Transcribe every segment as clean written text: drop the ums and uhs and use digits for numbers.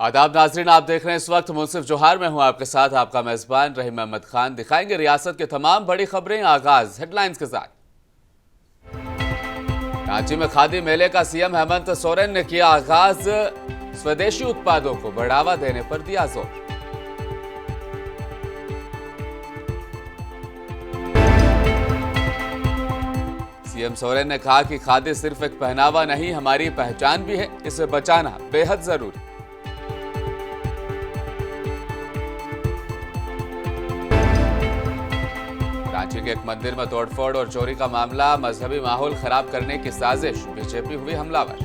आदाब नाजरीन, आप देख रहे हैं इस वक्त मुंसिफ जोहार में हूं आपके साथ आपका मेजबान रहीम अहमद खान। दिखाएंगे रियासत के तमाम बड़ी खबरें। आगाज हेडलाइंस के साथ। रांची में खादी मेले का सीएम हेमंत सोरेन ने किया आगाज। स्वदेशी उत्पादों को बढ़ावा देने पर दिया जोर। सीएम सोरेन ने कहा कि खादी सिर्फ एक पहनावा नहीं, हमारी पहचान भी है, इसे बचाना बेहद जरूरी। रांची के एक मंदिर में तोड़फोड़ और चोरी का मामला, मजहबी माहौल खराब करने की साजिश, बीजेपी हुई हमलावर।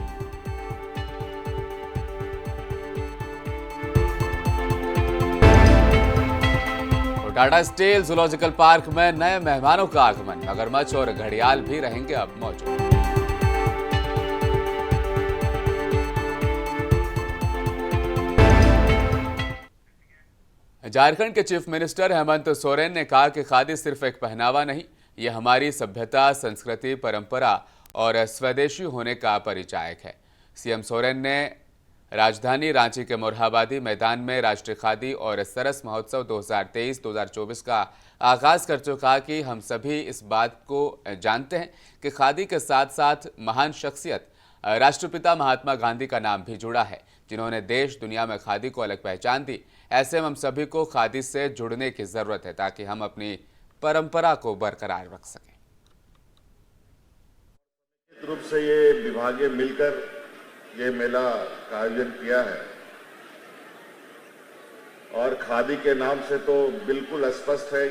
टाटा स्टील जूलॉजिकल पार्क में नए मेहमानों का आगमन, मगरमच्छ और घड़ियाल भी रहेंगे अब मौजूद। झारखंड के चीफ मिनिस्टर हेमंत सोरेन ने कहा कि खादी सिर्फ एक पहनावा नहीं, ये हमारी सभ्यता, संस्कृति, परंपरा और स्वदेशी होने का परिचायक है। सीएम सोरेन ने राजधानी रांची के मोरहाबादी मैदान में राष्ट्रीय खादी और सरस महोत्सव 2023-2024 का आगाज करते हुए कहा कि हम सभी इस बात को जानते हैं कि खादी के साथ साथ महान शख्सियत राष्ट्रपिता महात्मा गांधी का नाम भी जुड़ा है, जिन्होंने देश दुनिया में खादी को अलग पहचान दी। ऐसे में हम सभी को खादी से जुड़ने की जरूरत है ताकि हम अपनी परंपरा को बरकरार रख सकें। निश्चित रूप से ये विभागीय मिलकर ये मेला का आयोजन किया है और खादी के नाम से तो बिल्कुल स्पष्ट है,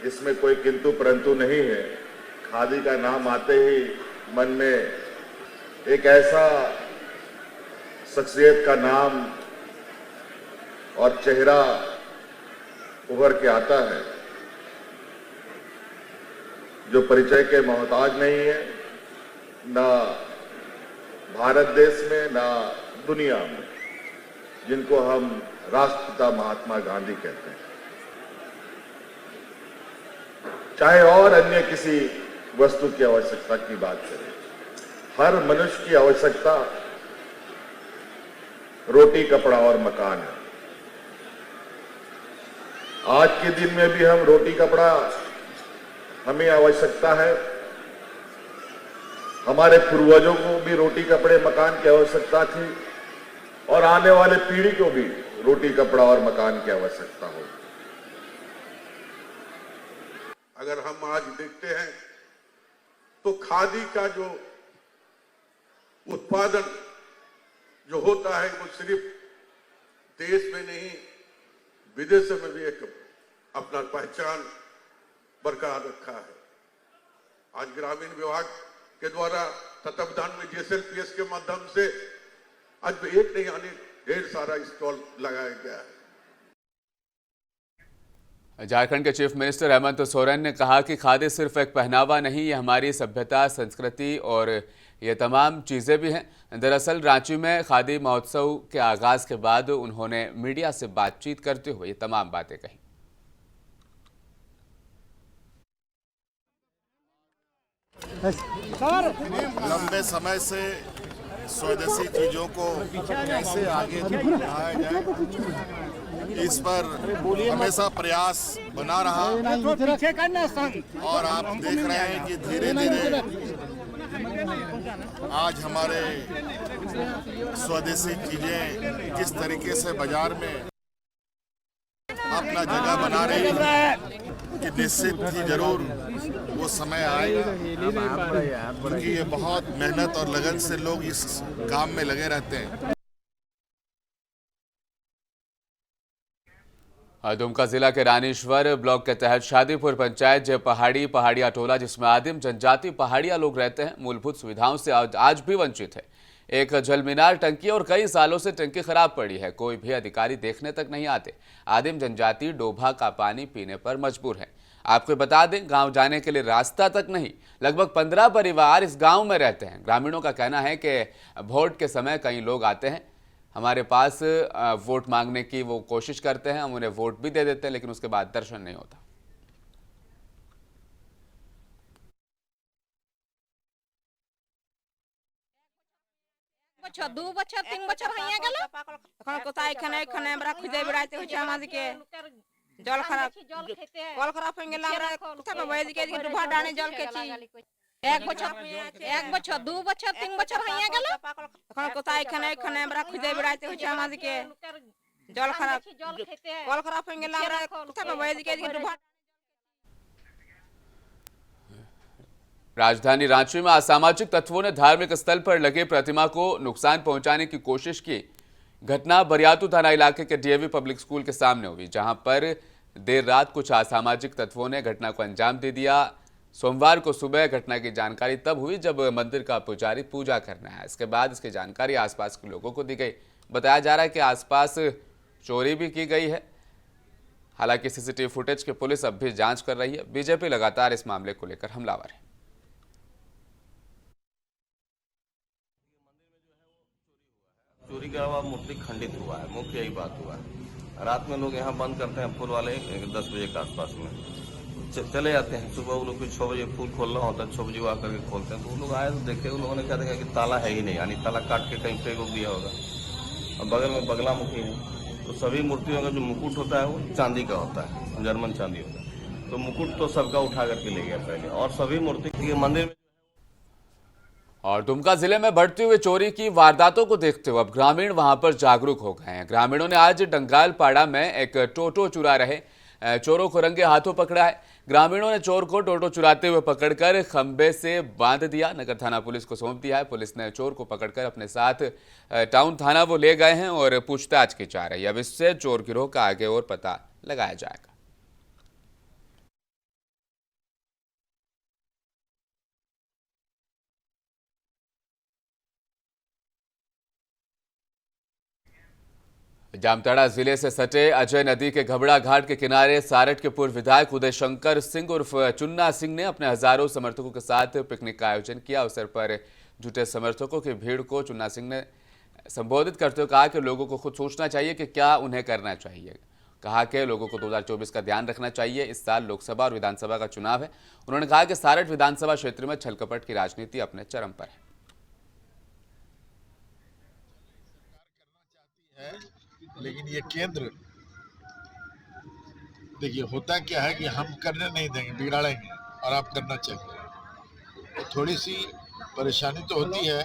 इसमें कोई किंतु परंतु नहीं है। खादी का नाम आते ही मन में एक ऐसा शख्सियत का नाम और चेहरा उभर के आता है जो परिचय के मोहताज नहीं है, ना भारत देश में ना दुनिया में, जिनको हम राष्ट्रपिता महात्मा गांधी कहते हैं। चाहे और अन्य किसी वस्तु की आवश्यकता की बात करें, हर मनुष्य की आवश्यकता रोटी, कपड़ा और मकान है। आज के दिन में भी हम रोटी, कपड़ा हमें आवश्यकता है, हमारे पूर्वजों को भी रोटी, कपड़े, मकान की आवश्यकता थी और आने वाले पीढ़ी को भी रोटी, कपड़ा और मकान की आवश्यकता हो। अगर हम आज देखते हैं तो खादी का जो उत्पादन जो होता है वो सिर्फ देश में नहीं विदेशों में भी एक अपना पहचान बरकरार रखा है। आज ग्रामीण विभाग के द्वारा तत्वावधान में JSLPS के माध्यम से आज एक नहीं यानी ढेर सारा स्टॉल लगाया गया है। झारखंड के चीफ मिनिस्टर हेमंत सोरेन ने कहा कि खादी सिर्फ एक पहनावा नहीं, ये हमारी सभ्यता, संस्कृति और ये तमाम चीज़ें भी हैं। दरअसल रांची में खादी महोत्सव के आगाज के बाद उन्होंने मीडिया से बातचीत करते हुए ये तमाम बातें कही। लंबे समय से स्वदेशी चीजों को कैसे आगे बढ़ाया जाए, इस पर हमेशा प्रयास बना रहा और आप देख रहे हैं कि धीरे धीरे आज हमारे स्वदेशी चीजें किस तरीके से बाजार में अपना जगह बना रही है कि निश्चित ही जरूर वो समय आएगा, क्योंकि ये बहुत मेहनत और लगन से लोग इस काम में लगे रहते हैं। दुमका जिला के रानीश्वर ब्लॉक के तहत शादीपुर पंचायत जो पहाड़िया टोला, जिसमें आदिम जनजाति पहाड़िया लोग रहते हैं, मूलभूत सुविधाओं से आज भी वंचित है। एक जलमीनार, टंकी और कई सालों से टंकी खराब पड़ी है, कोई भी अधिकारी देखने तक नहीं आते। आदिम जनजाति डोभा का पानी पीने पर मजबूर है। आपको बता दें, गांव जाने के लिए रास्ता तक नहीं। लगभग 15 परिवार इस गांव में रहते हैं। ग्रामीणों का कहना है कि वोट के समय कई लोग आते हैं हमारे पास, वोट मांगने की वो कोशिश करते हैं, हम उन्हें वोट भी दे देते हैं, लेकिन उसके बाद दर्शन नहीं होता। বছর 2 বছর 3 বছর হইয়া গেল এখন কোথায় এখানে আমরা খুঁজে বেড়াইতে হচ্ছে আমাদেরকে জল খারাপ কল খারাপ হয়ে গেল আমরা কোথায় পাবো এদিকে ডুবা ডানে জল খেয়েছি 1 বছর 2 বছর 3 বছর হইয়া গেল এখন কোথায় এখানে আমরা খুঁজে বেড়াইতে হচ্ছে আমাদেরকে জল খারাপ কল খারাপ হয়ে গেল আমরা কোথায় পাবো এদিকে ডুবা। राजधानी रांची में असामाजिक तत्वों ने धार्मिक स्थल पर लगे प्रतिमा को नुकसान पहुंचाने की कोशिश की। घटना बरियातू थाना इलाके के डीएवी पब्लिक स्कूल के सामने हुई, जहां पर देर रात कुछ असामाजिक तत्वों ने घटना को अंजाम दे दिया। सोमवार को सुबह घटना की जानकारी तब हुई जब मंदिर का पुजारी पूजा करना है। इसके बाद इसकी जानकारी आसपास के लोगों को दी गई। बताया जा रहा है कि आसपास चोरी भी की गई है। हालांकि सीसीटीवी फुटेज की पुलिस अब भी जांच कर रही है। बीजेपी लगातार इस मामले को लेकर हमलावर है। चोरी का हुआ मूर्ति खंडित हुआ है, मुख्य यही बात हुआ है। रात में लोग यहाँ बंद करते हैं फूल वाले 10 बजे के आसपास में चले जाते हैं। सुबह वो लोग 6 बजे फूल खोलना होता है, 6 बजे वो आकर के खोलते हैं। तो वो लोग आए तो देखे, उन लोगों ने क्या देखा कि ताला है ही नहीं, यानी ताला काट के कहीं पे रोक दिया होगा। और बगल में बगला मुखी है, तो सभी मूर्तियों का जो मुकुट होता है वो चांदी का होता है, जर्मन चांदी होता है। तो मुकुट तो सबका उठा करके ले गया पहले, और सभी मूर्ति के मंदिर में। और दुमका जिले में बढ़ती हुई चोरी की वारदातों को देखते हुए अब ग्रामीण वहां पर जागरूक हो गए हैं। ग्रामीणों ने आज डंगालपाड़ा में एक टोटो चुरा रहे चोरों को रंगे हाथों पकड़ा है। ग्रामीणों ने चोर को टोटो चुराते हुए पकड़कर खंबे से बांध दिया, नगर थाना पुलिस को सौंप दिया है। पुलिस ने चोर को पकड़कर अपने साथ टाउन थाना वो ले गए हैं और पूछताछ की जा रही है। अब इससे चोर गिरोह का आगे और पता लगाया जाएगा। जामताड़ा जिले से सटे अजय नदी के घबड़ा घाट के किनारे सारठ के पूर्व विधायक उदय शंकर सिंह उर्फ चुन्ना सिंह ने अपने हजारों समर्थकों के साथ पिकनिक का आयोजन किया। अवसर पर जुटे समर्थकों की भीड़ को चुन्ना सिंह ने संबोधित करते हुए कहा कि लोगों को खुद सोचना चाहिए कि क्या उन्हें करना चाहिए। कहा कि लोगों को 2024 का ध्यान रखना चाहिए। इस साल लोकसभा और विधानसभा का चुनाव है। उन्होंने कहा कि सारठ विधानसभा क्षेत्र में छलकपट की राजनीति अपने चरम पर है। लेकिन ये केंद्र, देखिए होता क्या है कि हम करने नहीं देंगे, बिगाड़ेंगे, और आप करना चाहिए। तो थोड़ी सी परेशानी तो होती है,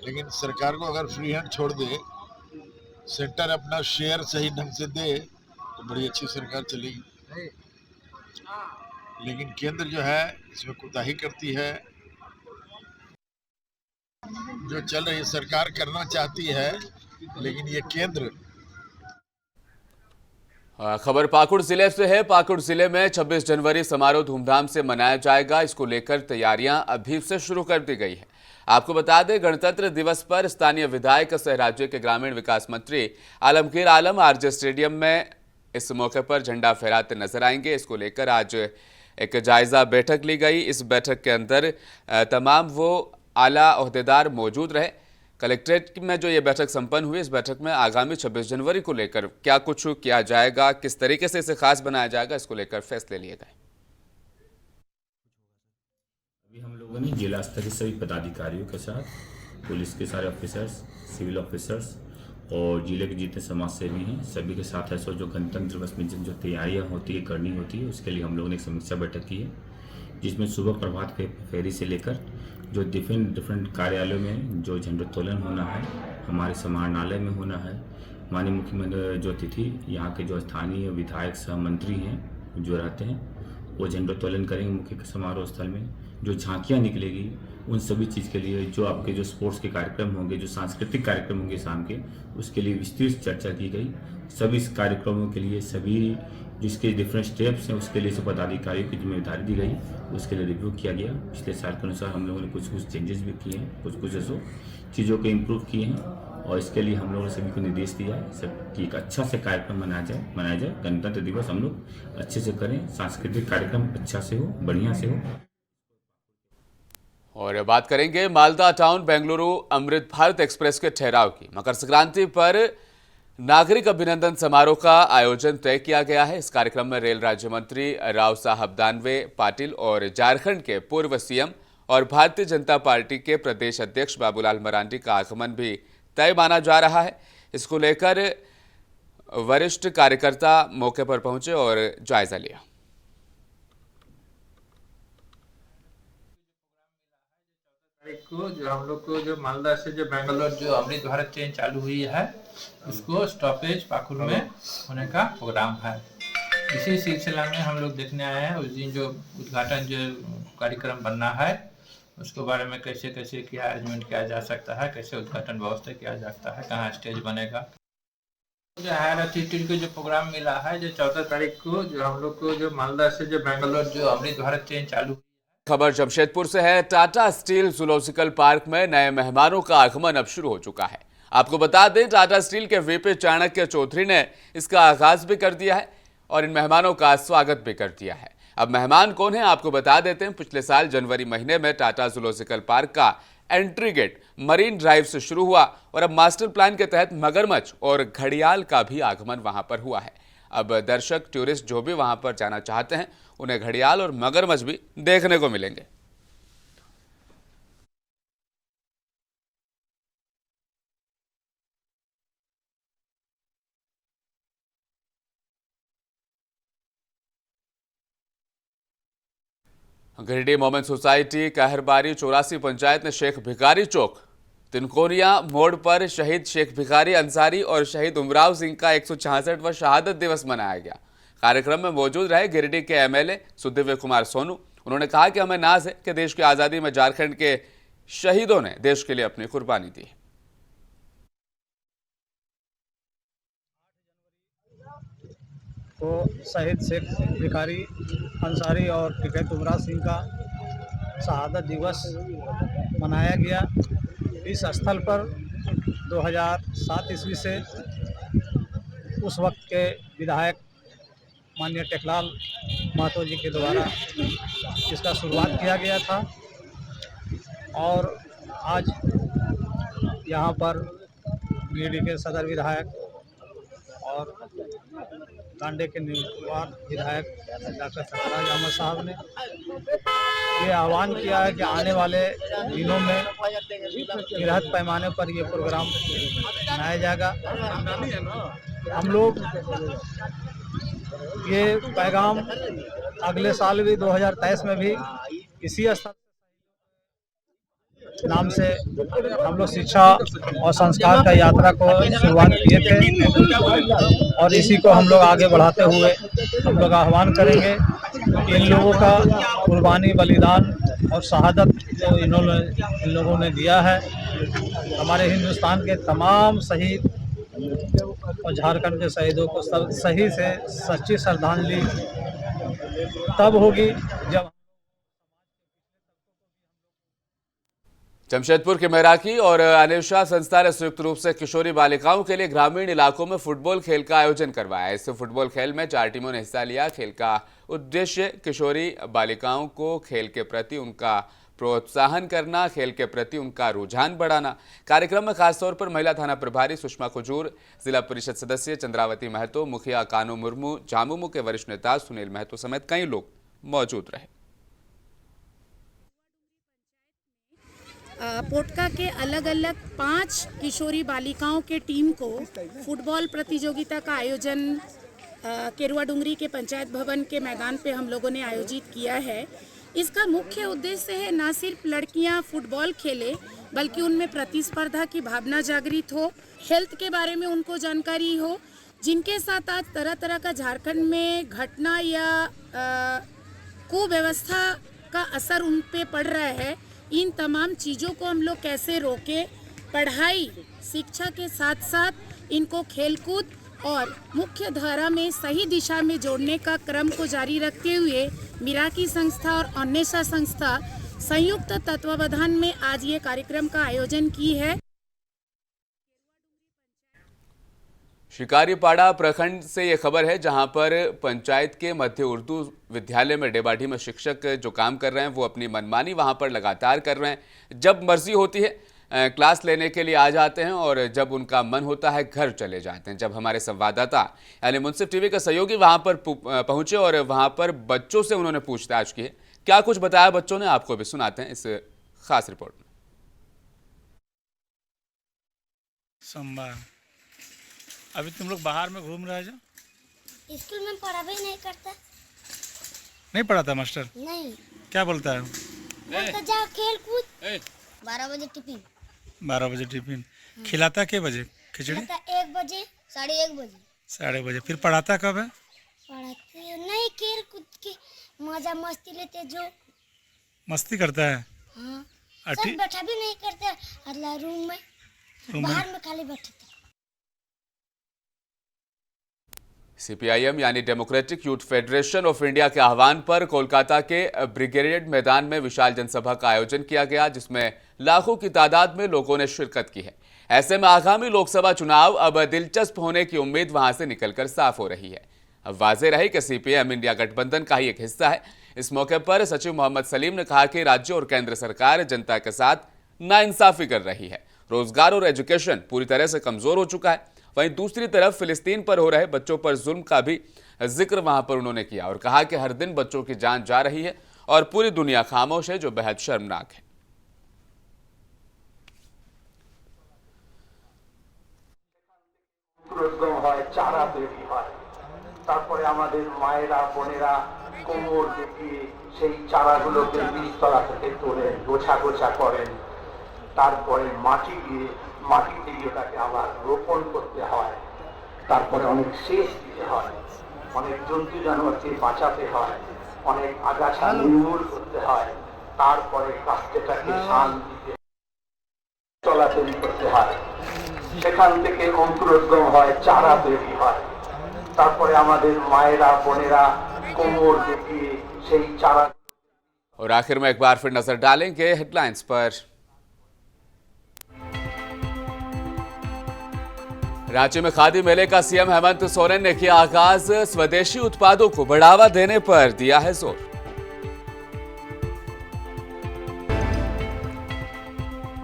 लेकिन सरकार को अगर फ्री हैंड छोड़ दे, सेंटर अपना शेयर सही ढंग से दे, तो बड़ी अच्छी सरकार चलेगी। लेकिन केंद्र जो है इसमें कोताही करती है। जो चल रही सरकार करना चाहती है, लेकिन ये केंद्र। खबर पाकुड़ जिले से है। पाकुड़ जिले में 26 जनवरी समारोह धूमधाम से मनाया जाएगा। इसको लेकर तैयारियां अभी से शुरू कर दी गई है। आपको बता दें, गणतंत्र दिवस पर स्थानीय विधायक सह राज्य के ग्रामीण विकास मंत्री आलमगीर आलम आरजे स्टेडियम में इस मौके पर झंडा फहराते नजर आएंगे। इसको लेकर आज एक जायजा बैठक ली गई। इस बैठक के अंदर तमाम वो आला ओहदेदार मौजूद रहे। कलेक्ट्रेट में जो ये बैठक संपन्न हुई, इस बैठक में आगामी 26 जनवरी को लेकर क्या कुछ किया जाएगा, किस तरीके से इसे खास बनाया जाएगा, इसको लेकर फैसले लिए गए। अभी हम लोगों ने जिला स्तर के सभी पदाधिकारियों के साथ, पुलिस के सारे ऑफिसर्स, सिविल ऑफिसर्स और जिले के जितने समाज सेवी हैं सभी के साथ ऐसा जो गणतंत्र दिवस में जो तैयारियां होती है, करनी होती है, उसके लिए हम लोगों ने एक समीक्षा बैठक की है, जिसमें सुबह प्रभात फेरी से लेकर जो डिफरेंट कार्यालयों में जो झंडोत्तोलन होना है, हमारे समाहरणालय में होना है, माननीय मुख्यमंत्री जो अतिथि यहाँ के जो स्थानीय विधायक सह मंत्री हैं जो रहते हैं, वो झंडोत्तोलन करेंगे मुख्य समारोह स्थल में। जो झांकियाँ निकलेगी उन सभी चीज़ के लिए, जो आपके जो स्पोर्ट्स के कार्यक्रम होंगे, जो सांस्कृतिक कार्यक्रम होंगे शाम के, उसके लिए विस्तृत चर्चा की गई। सभी इस कार्यक्रमों के लिए सभी जिसके डिफरेंट स्टेप्स हैं उसके लिए सब पदाधिकारियों की जिम्मेदारी दी गई, उसके लिए रिव्यू किया गया। पिछले साल के अनुसार हम लोगों ने कुछ चेंजेस भी किए हैं, कुछ ऐसो चीज़ों को इम्प्रूव किए हैं, और इसके लिए हम लोगों ने सभी को निर्देश दिया है सब कि एक अच्छा से कार्यक्रम मनाया जाए। गणतंत्र दिवस हम लोग अच्छे से करें, सांस्कृतिक कार्यक्रम अच्छा से हो, बढ़िया से हो। और बात करेंगे मालदा टाउन बेंगलुरु अमृत भारत एक्सप्रेस के ठहराव की। मकर संक्रांति पर नागरिक अभिनंदन समारोह का आयोजन तय किया गया है। इस कार्यक्रम में रेल राज्य मंत्री राव साहब दानवे पाटिल और झारखंड के पूर्व सीएम और भारतीय जनता पार्टी के प्रदेश अध्यक्ष बाबूलाल मरांडी का आगमन भी तय माना जा रहा है। इसको लेकर वरिष्ठ कार्यकर्ता मौके पर पहुंचे और जायजा लिया। को जो हम लोग को जो मालदा से जो बेंगलोर जो अमृत भारत ट्रेन चालू हुई है उसको स्टॉपेज पाकुर में होने का प्रोग्राम है। इसी सिलसिला में हम लोग देखने आए हैं। उस दिन जो उद्घाटन जो कार्यक्रम बनना है उसके बारे में कैसे कैसे क्या अरेंजमेंट किया जा सकता है, कैसे उद्घाटन व्यवस्था किया जा सकता है, कहाँ स्टेज बनेगा। जो हायर अथॉरिटी को जो प्रोग्राम मिला है जो 14 तारीख को जो हम लोग को जो मालदा से जो बेंगलोर जो अमृत भारत ट्रेन चालू। खबर जमशेदपुर से है। टाटा स्टील जूलॉजिकल पार्क में नए मेहमानों का आगमन अब शुरू हो चुका है। आपको बता दें, टाटा स्टील के वीपी चाणक्य चौधरी ने इसका आगाज भी कर दिया है और इन मेहमानों का स्वागत भी कर दिया है। अब मेहमान कौन है आपको बता देते हैं। पिछले साल जनवरी महीने में टाटा जूलॉजिकल पार्क का एंट्री गेट मरीन ड्राइव से शुरू हुआ और अब मास्टर प्लान के तहत मगरमच्छ और घड़ियाल का भी आगमन वहां पर हुआ है। अब दर्शक टूरिस्ट जो भी वहां पर जाना चाहते हैं उन्हें घड़ियाल और मगरमच्छ भी देखने को मिलेंगे। गिरिडीह मोमेंट सोसाइटी कहरबारी 84 पंचायत ने शेख भिखारी चौक तिनकोनिया मोड़ पर शहीद शेख भिखारी अंसारी और शहीद उमराव सिंह का 166वां शहादत दिवस मनाया गया। कार्यक्रम में मौजूद रहे गिरिडीह के एमएलए सुदिव्य कुमार सोनू। उन्होंने कहा कि हमें नाज है कि देश की आज़ादी में झारखंड के शहीदों ने देश के लिए अपनी कुर्बानी दी। को शहीद शेख भिखारी अंसारी और टिकैत उमराव सिंह का शहादत दिवस मनाया गया। इस स्थल पर 2007 ईस्वी से उस वक्त के विधायक माननीय टेकलाल महतो जी के द्वारा इसका शुरुआत किया गया था और आज यहाँ पर गिरिडीह के सदर विधायक और कांडे के निवार विधायक डॉक्टर सरफराज अहमद साहब ने ये आह्वान किया है कि आने वाले दिनों में बृहद पैमाने पर ये प्रोग्राम मनाया जाएगा। हम लोग ये पैगाम अगले साल भी 2023 में भी इसी स्थल नाम से हम लोग शिक्षा और संस्कार का यात्रा को शुरुआत किए थे और इसी को हम लोग आगे बढ़ाते हुए हम लोग आह्वान करेंगे कि इन लोगों का कुर्बानी बलिदान और शहादत जो इन लोगों ने दिया है, हमारे हिंदुस्तान के तमाम शहीद और झारखंड के शहीदों को सही से सच्ची श्रद्धांजलि तब होगी जब जमशेदपुर के मैराकी और अनिशा संस्था ने संयुक्त रूप से किशोरी बालिकाओं के लिए ग्रामीण इलाकों में फुटबॉल खेल का आयोजन करवाया। इस फुटबॉल खेल में 4 टीमों ने हिस्सा लिया। खेल का उद्देश्य किशोरी बालिकाओं को खेल के प्रति उनका प्रोत्साहन करना, खेल के प्रति उनका रुझान बढ़ाना। कार्यक्रम में खासतौर पर महिला थाना प्रभारी सुषमा कुजूर, जिला परिषद सदस्य चंद्रावती महतो, मुखिया कानू मुर्मू, झामुमो के वरिष्ठ नेता सुनील महतो समेत कई लोग मौजूद रहे। पोटका के अलग अलग 5 किशोरी बालिकाओं के टीम को फुटबॉल प्रतियोगिता का आयोजन केरुआ डुंगरी के पंचायत भवन के मैदान पे हम लोगों ने आयोजित किया है। इसका मुख्य उद्देश्य है ना सिर्फ लड़कियां फुटबॉल खेले बल्कि उनमें प्रतिस्पर्धा की भावना जागृत हो, हेल्थ के बारे में उनको जानकारी हो, जिनके साथ आज तरह तरह का झारखंड में घटना या कुव्यवस्था का असर उन पे पड़ रहा है। इन तमाम चीज़ों को हम लोग कैसे रोके, पढ़ाई शिक्षा के साथ साथ इनको खेलकूद और मुख्य धारा में सही दिशा में जोड़ने का क्रम को जारी रखते हुए मिराकी संस्था और अन्वेषा संस्था संयुक्त तत्वावधान में आज ये कार्यक्रम का आयोजन की है। शिकारीपाड़ा प्रखंड से ये खबर है, जहां पर पंचायत के मध्य उर्दू विद्यालय में डेबाढ़ी में शिक्षक जो काम कर रहे हैं वो अपनी मनमानी वहां पर लगातार कर रहे हैं। जब मर्जी होती है क्लास लेने के लिए आ जाते हैं और जब उनका मन होता है घर चले जाते हैं। जब हमारे संवाददाता यानी मुंसिफ टीवी का सहयोगी वहां पर पहुंचे और वहां पर बच्चों से उन्होंने पूछताछ की है, क्या कुछ बताया बच्चों ने आपको भी सुनाते हैं इस खास रिपोर्ट में। सोमवार। अभी तुम लोग बाहर में घूम रहे हो? स्कूल में पढ़ा भी नहीं करता। नहीं पढ़ाता मास्टर? नहीं। क्या बोलता है? बोलता जाओ खेल कूद। 12 बजे टिफिन। 12 बजे टिफिन खिलाता के बजे? खिचड़ी 1 बजे, 1:30 बजे। 1:30 बजे। फिर पढ़ाता कब है? पढ़ाते नहीं, खेल कूद के मजा मस्ती लेते जो। मस्ती करता है? हाँ। सब बैठा भी नहीं करते अल्लाह रूम में, बाहर में खाली बैठते। सीपीआईएम यानी democratic youth federation of India के आह्वान पर कोलकाता के ब्रिगेड मैदान में विशाल जनसभा का आयोजन किया गया, जिसमें लाखों की तादाद में लोगों ने शिरकत की है। ऐसे में आगामी लोकसभा चुनाव अब दिलचस्प होने की उम्मीद वहां से निकलकर साफ हो रही है। अब वाज़ेह रही कि सीपीआईएम इंडिया गठबंधन का ही एक हिस्सा है। इस मौके पर सचिव मोहम्मद सलीम ने कहा कि राज्य और केंद्र सरकार जनता के साथ नाइंसाफी कर रही है। रोजगार और एजुकेशन पूरी तरह से कमजोर हो चुका है। वहीं दूसरी तरफ फिलिस्तीन पर हो रहे बच्चों पर जुल्म का भी जिक्र वहां पर उन्होंने किया और कहा कि हर दिन बच्चों की जान जा रही है और पूरी दुनिया खामोश है, जो बेहद शर्मनाक है। चारा তৈরি হয়, তারপরে আমাদের মায়েরা বোনেরা কোমর দেখিয়ে সেই চারাগুলোকে বীজতলা থেকে তোলে, গোছা গোছা করেন, তারপরে মাটি দিয়ে মাটিতে গিয়ে ওটাকে আবার রোপণ করতে হয়, তারপরে অনেক সেচ দিতে হয়, অনেক জন্তু জানোয়ারকে বাঁচাতে হয়, অনেক আগাছা নির্মূল করতে হয়, তারপরে গাছটাকে ধান দিতে তলা তৈরি করতে হয়, সেখান থেকে অঙ্কুরোদ্গম হয়, চারা তৈরি হয়, তারপরে আমাদের মায়েরা বোনেরা কোমর দেখিয়ে সেই চারা। और आखिर में एक बार फिर नजर डालेंगे हेडलाइंस पर। रांची में खादी मेले का सीएम हेमंत सोरेन ने किया आगाज। स्वदेशी उत्पादों को बढ़ावा देने पर दिया है जोर।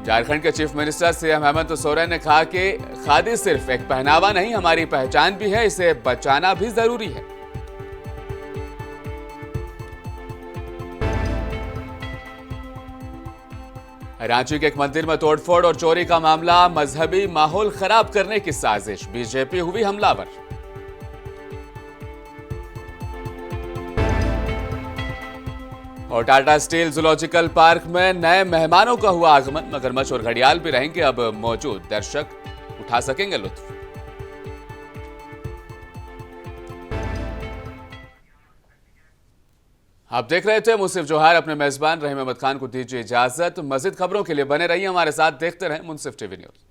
झारखंड के chief minister CM Hemant Soren ने कहा कि खादी सिर्फ एक पहनावा नहीं, हमारी पहचान भी है, इसे बचाना भी जरूरी है। रांची के एक मंदिर में तोड़फोड़ और चोरी का मामला, मजहबी माहौल खराब करने की साजिश, बीजेपी हुई हमलावर। और टाटा स्टील जूलॉजिकल पार्क में नए मेहमानों का हुआ आगमन, मगरमच्छ और घड़ियाल भी रहेंगे अब मौजूद, दर्शक उठा सकेंगे लुत्फ। आप देख रहे थे मुंसिफ जोहार। अपने मेजबान रहीम अहमद खान को दीजिए इजाजत। मजीद खबरों के लिए बने रहिए हमारे साथ, देखते रहें मुंसिफ टीवी न्यूज।